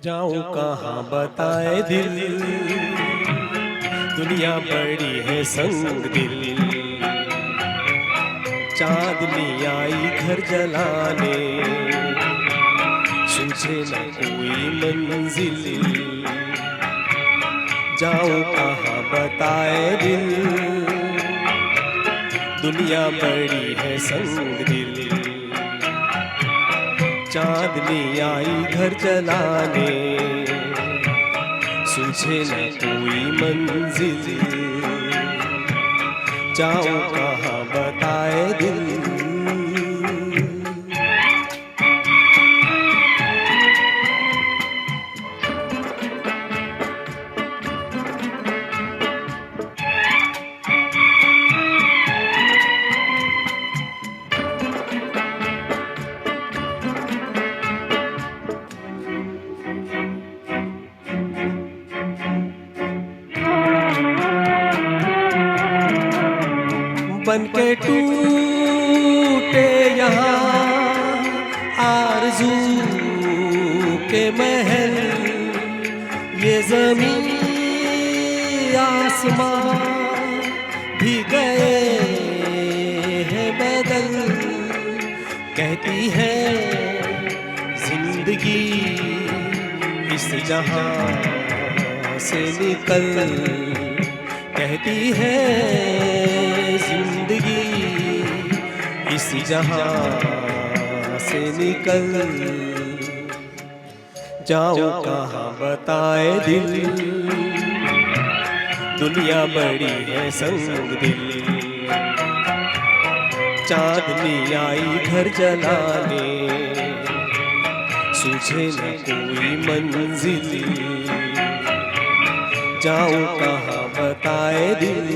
जाऊं कहाँ बताए दिल, दुनिया बड़ी है संग दिल। चांदनी आई घर जलाने, सूझे न कोई मंजिल। जाऊं कहाँ बताए दिल, दुनिया बड़ी है संग दिल। चांदनी आई घर जलाने, सूझे न कोई मंजिल। जाऊं कहाँ बताए दिल। बन के टूटे यहाँ आरज़ू के महल, ये ज़मीन आसमां भी गए हैं बदल। कहती है जिंदगी इस जहां से निकल, कहती है जिंदगी इस जहां से निकल। जाऊं कहाँ बताए दिल, दुनिया बड़ी है संग दिल। चांदनी आई घर जलाने, सूझे न कोई मंजिल। जाऊं कहाँ बताए दिल।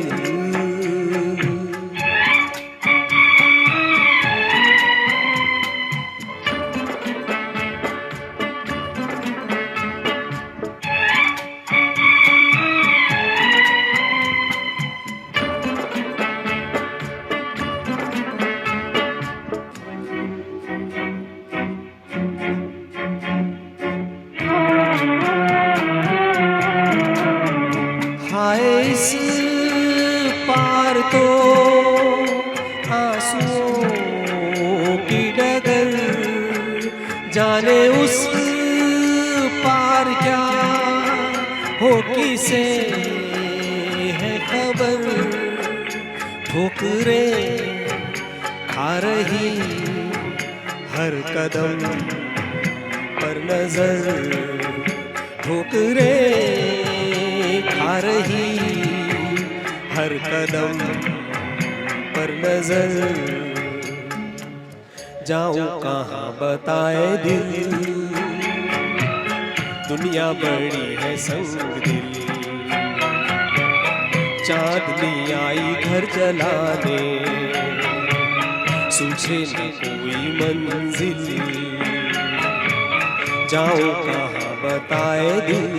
इस पार तो आंसुओं की डगर, जाने उस पार क्या हो किसे है खबर। ठोकरे खा रही हर कदम पर नजर, ठोकरे खा रही हर कदम पर नजर। जाऊं कहाँ बताए दिल, दुनिया बड़ी है संग दिल। चांदनी आई घर जलाने, सूझे न कोई मंजिल। जाऊं कहाँ बताए दिल।